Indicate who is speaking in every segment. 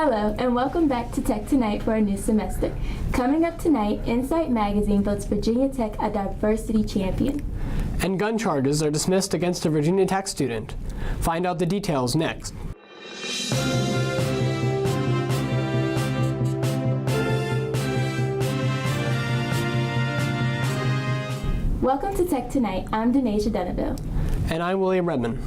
Speaker 1: Hello, and welcome back to Tech Tonight for a new semester. Coming up tonight, Insight Magazine votes Virginia Tech a diversity champion.
Speaker 2: And gun charges are dismissed against a Virginia Tech student. Find out the details next.
Speaker 1: Welcome to Tech Tonight. I'm Denasia Dunaville.
Speaker 2: And I'm William Redman.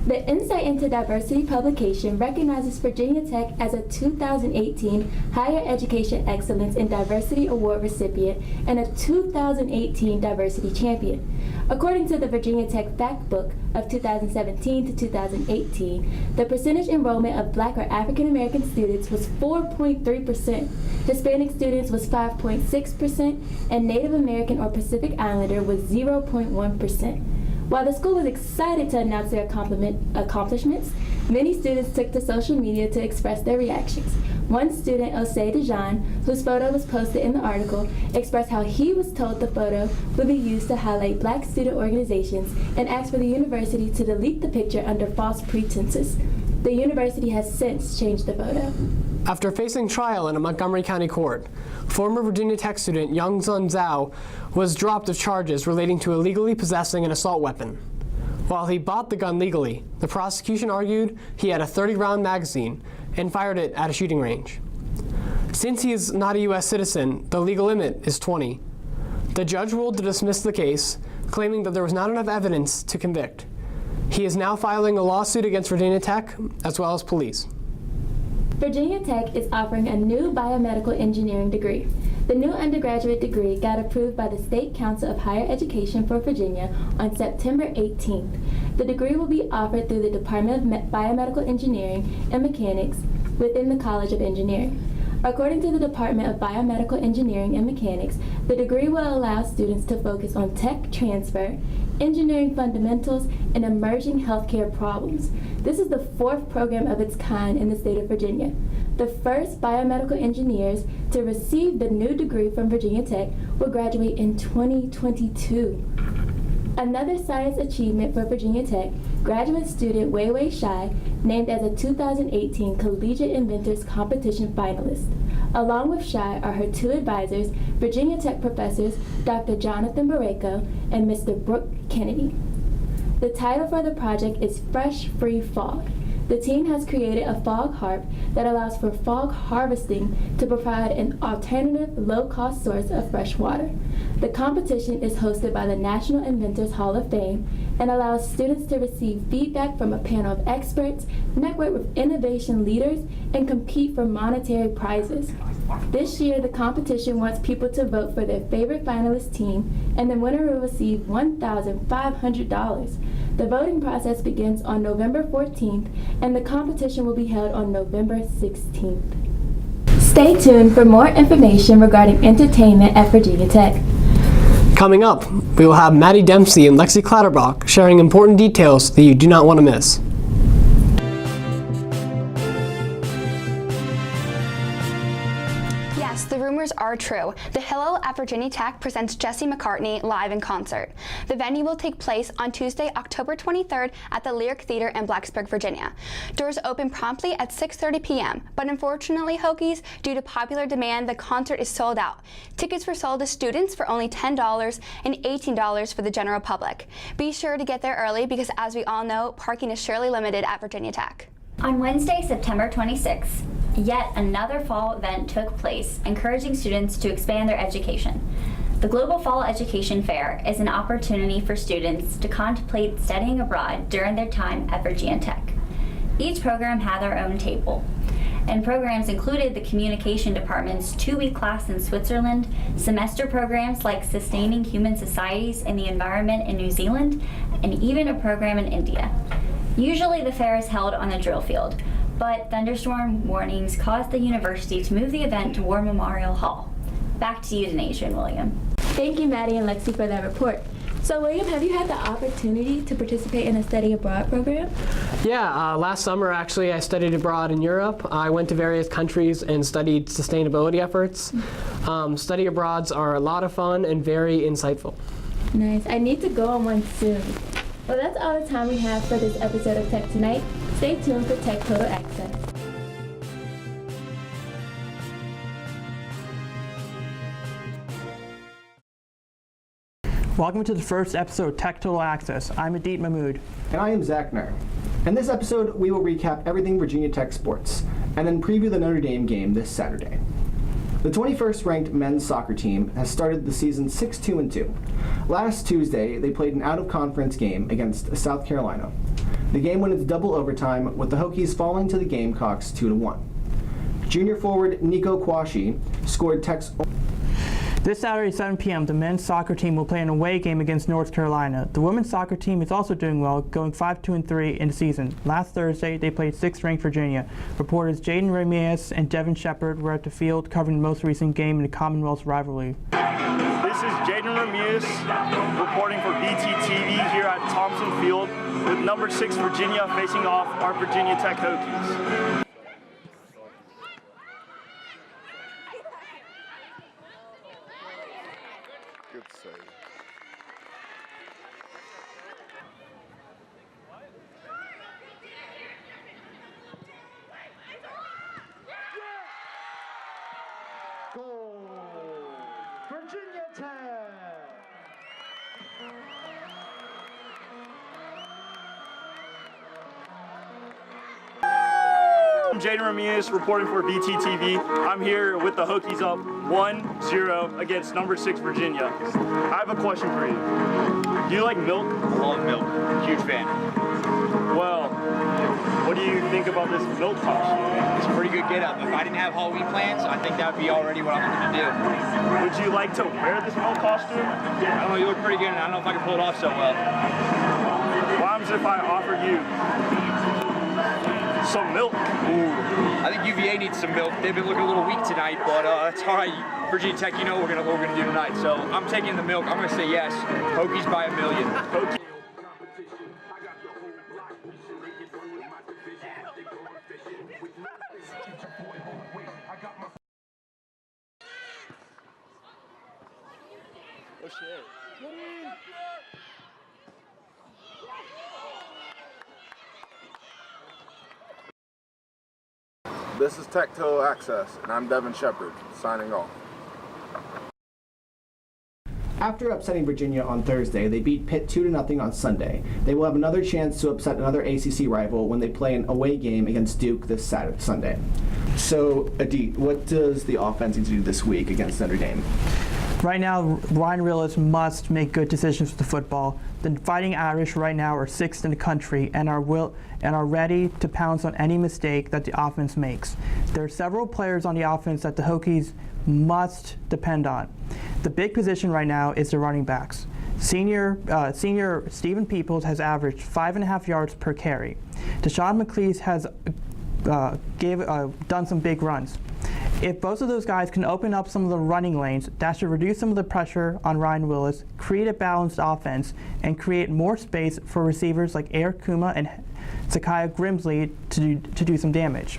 Speaker 1: The Insight into Diversity publication recognizes Virginia Tech as a 2018 Higher Education Excellence in Diversity Award recipient and a 2018 Diversity Champion. According to the Virginia Tech Fact Book of 2017 to 2018, the percentage enrollment of Black or African American students was 4.3%, Hispanic students was 5.6%, and Native American or Pacific Islander was 0.1%. While the school was excited to announce their accomplishments, many students took to social media to express their reactions. One student, Osei Dejan, whose photo was posted in the article, expressed how he was told the photo would be used to highlight Black student organizations and asked for the university to delete the picture under false pretenses. The university has since changed the photo.
Speaker 2: After facing trial in a Montgomery County court, former Virginia Tech student Youngsun Zhao was dropped of charges relating to illegally possessing an assault weapon. While he bought the gun legally, the prosecution argued he had a 30-round magazine and fired it at a shooting range. Since he is not a U.S. citizen, the legal limit is 20. The judge ruled to dismiss the case, claiming that there was not enough evidence to convict. He is now filing a lawsuit against Virginia Tech, as well as police.
Speaker 1: Virginia Tech is offering a new biomedical engineering degree. The new undergraduate degree got approved by the State Council of Higher Education for Virginia on September 18th. The degree will be offered through the Department of Biomedical Engineering and Mechanics within the College of Engineering. According to the Department of Biomedical Engineering and Mechanics, the degree will allow students to focus on tech transfer, engineering fundamentals, and emerging healthcare problems. This is the fourth program of its kind in the state of Virginia. The first biomedical engineers to receive the new degree from Virginia Tech will graduate in 2022. Another science achievement for Virginia Tech, graduate student Wei Wei Shai named as a 2018 Collegiate Inventors competition finalist. Along with Shai are her two advisors, Virginia Tech professors Dr. Jonathan Barreco and Mr. Brooke Kennedy. The title for the project is Fresh Free Fog. The team has created a fog harp that allows for fog harvesting to provide an alternative, low-cost source of fresh water. The competition is hosted by the National Inventors Hall of Fame and allows students to receive feedback from a panel of experts, network with innovation leaders, and compete for monetary prizes. This year, the competition wants people to vote for their favorite finalist team, and the winner will receive $1,500. The voting process begins on November 14th, and the competition will be held on November 16th. Stay tuned for more information regarding entertainment at Virginia Tech.
Speaker 2: Coming up, we will have Maddie Dempsey and Lexi Clatterbach sharing important details that you do not want to miss.
Speaker 3: Yes, the rumors are true. The Hillel at Virginia Tech presents Jesse McCartney live in concert. The venue will take place on Tuesday, October 23rd at the Lyric Theater in Blacksburg, Virginia. Doors open promptly at 6:30 p.m., but unfortunately, Hokies, due to popular demand, the concert is sold out. Tickets were sold to students for only $10 and $18 for the general public. Be sure to get there early because, as we all know, parking is surely limited at Virginia Tech.
Speaker 4: On Wednesday, September 26th, yet another fall event took place, encouraging students to expand their education. The Global Fall Education Fair is an opportunity for students to contemplate studying abroad during their time at Virginia Tech. Each program had their own table, and programs included the Communication Department's 2-week class in Switzerland, semester programs like Sustaining Human Societies and the Environment in New Zealand, and even a program in India. Usually the fair is held on the drill field, but thunderstorm warnings caused the university to move the event to War Memorial Hall. Back to you, Denasia and William.
Speaker 1: Thank you, Maddie and Lexi, for that report. So, William, have you had the opportunity to participate in a study abroad program?
Speaker 2: Yeah, last summer actually I studied abroad in Europe. I went to various countries and studied sustainability efforts. Study abroads are a lot of fun and very insightful.
Speaker 1: Nice. I need to go on one soon. Well, that's all the time we have for this episode of Tech Tonight. Stay tuned for Tech Total Access.
Speaker 5: Welcome to the first episode of Tech Total Access. I'm Adit Mahmood.
Speaker 6: And I am Zach Nair. In this episode, we will recap everything Virginia Tech sports, and then preview the Notre Dame game this Saturday. The 21st ranked men's soccer team has started the season 6-2-2. Last Tuesday, they played an out-of-conference game against South Carolina. The game went into double overtime, with the Hokies falling to the Gamecocks 2-1. Junior forward Nico Kwashi scored Tech's.
Speaker 5: This Saturday at 7 p.m., the men's soccer team will play an away game against North Carolina. The women's soccer team is also doing well, going 5-2-3 in the season. Last Thursday, they played 6th ranked Virginia. Reporters Jaden Ramirez and Devin Shepard were at the field covering the most recent game in the Commonwealth rivalry.
Speaker 7: This is Jaden Ramirez reporting for BTTV here at Thompson Field with number 6 Virginia facing off our Virginia Tech Hokies.
Speaker 8: Good save.
Speaker 6: Goal! Virginia Tech!
Speaker 7: I'm Jaden Ramirez reporting for BTTV. I'm here with the Hokies up 1-0 against number 6 Virginia. I have a question for you. Do you like milk?
Speaker 9: I love milk. Huge fan.
Speaker 7: Well, what do you think about this milk costume?
Speaker 9: It's a pretty good get up. If I didn't have Halloween plans, I think that would be already what I'm looking to do.
Speaker 7: Would you like to wear this milk costume?
Speaker 9: I don't know, you look pretty good, and I don't know if I can pull it off so well.
Speaker 7: What happens if I offer you some milk?
Speaker 9: Ooh, I think UVA needs some milk. They've been looking a little weak tonight, but it's all right. Virginia Tech, you know what we're gonna do tonight. So I'm taking the milk. I'm gonna say yes. Hokies by 1,000,000.
Speaker 7: Hokies. Oh shit.
Speaker 8: This is Tech Total Access, and I'm Devin Shepard, signing off.
Speaker 6: After upsetting Virginia on Thursday, they beat Pitt 2-0 on Sunday. They will have another chance to upset another ACC rival when they play an away game against Duke this Sunday. So, Adit, what does the offense need to do this week against Notre Dame?
Speaker 5: Right now, Ryan Rillis must make good decisions with the football. The Fighting Irish right now are 6th in the country and are ready to pounce on any mistake that the offense makes. There are several players on the offense that the Hokies must depend on. The big position right now is the running backs. Senior Stephen Peoples has averaged 5.5 yards per carry. Deshaun McLeese has done some big runs. If both of those guys can open up some of the running lanes, that should reduce some of the pressure on Ryan Willis, create a balanced offense, and create more space for receivers like Eric Kuma and Zakiah Grimsley to do some damage.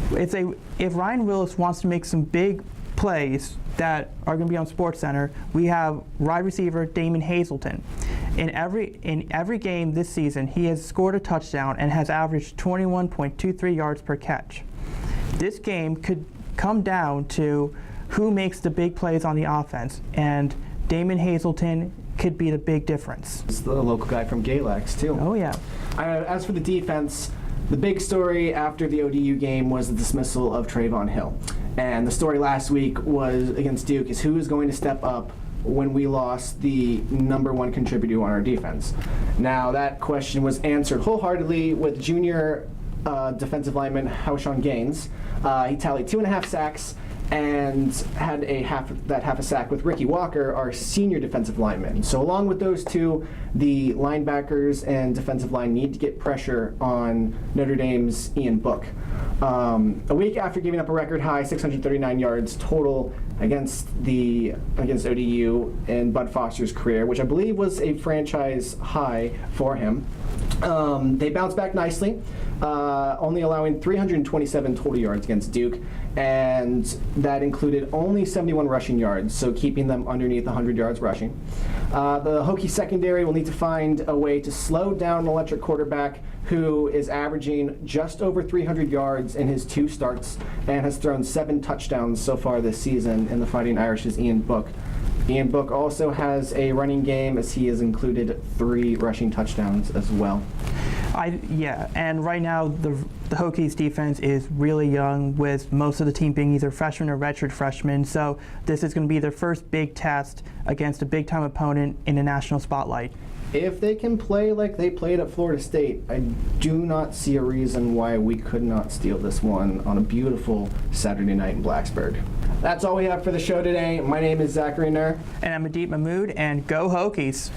Speaker 5: If Ryan Willis wants to make some big plays that are going to be on SportsCenter, we have wide receiver Damon Hazleton. In every game this season, he has scored a touchdown and has averaged 21.23 yards per catch. This game could come down to who makes the big plays on the offense, and Damon Hazleton could be the big difference.
Speaker 6: It's the local guy from Galax, too.
Speaker 5: Oh, yeah.
Speaker 6: As for the defense, the big story after the ODU game was the dismissal of Trayvon Hill. And the story last week was against Duke is who is going to step up when we lost the #1 contributor on our defense. Now, that question was answered wholeheartedly with junior defensive lineman Howshon Gaines. He tallied 2.5 sacks and had half a sack with Ricky Walker, our senior defensive lineman. So along with those two, the linebackers and defensive line need to get pressure on Notre Dame's Ian Book. A week after giving up a record high 639 yards total against ODU in Bud Foster's career, which I believe was a franchise high for him, they bounced back nicely, only allowing 327 total yards against Duke, and that included only 71 rushing yards, so keeping them underneath 100 yards rushing. The Hokie secondary will need to find a way to slow down an electric quarterback who is averaging just over 300 yards in his 2 starts and has thrown 7 touchdowns so far this season in the Fighting Irish's Ian Book. Ian Book also has a running game as he has included 3 rushing touchdowns as well.
Speaker 5: Yeah, and right now the Hokies defense is really young, with most of the team being either freshmen or redshirt freshmen. So this is going to be their first big test against a big-time opponent in a national spotlight.
Speaker 6: If they can play like they played at Florida State, I do not see a reason why we could not steal this one on a beautiful Saturday night in Blacksburg. That's all we have for the show today. My name is Zachary Nur.
Speaker 5: And I'm Adit Mahmood, and go Hokies!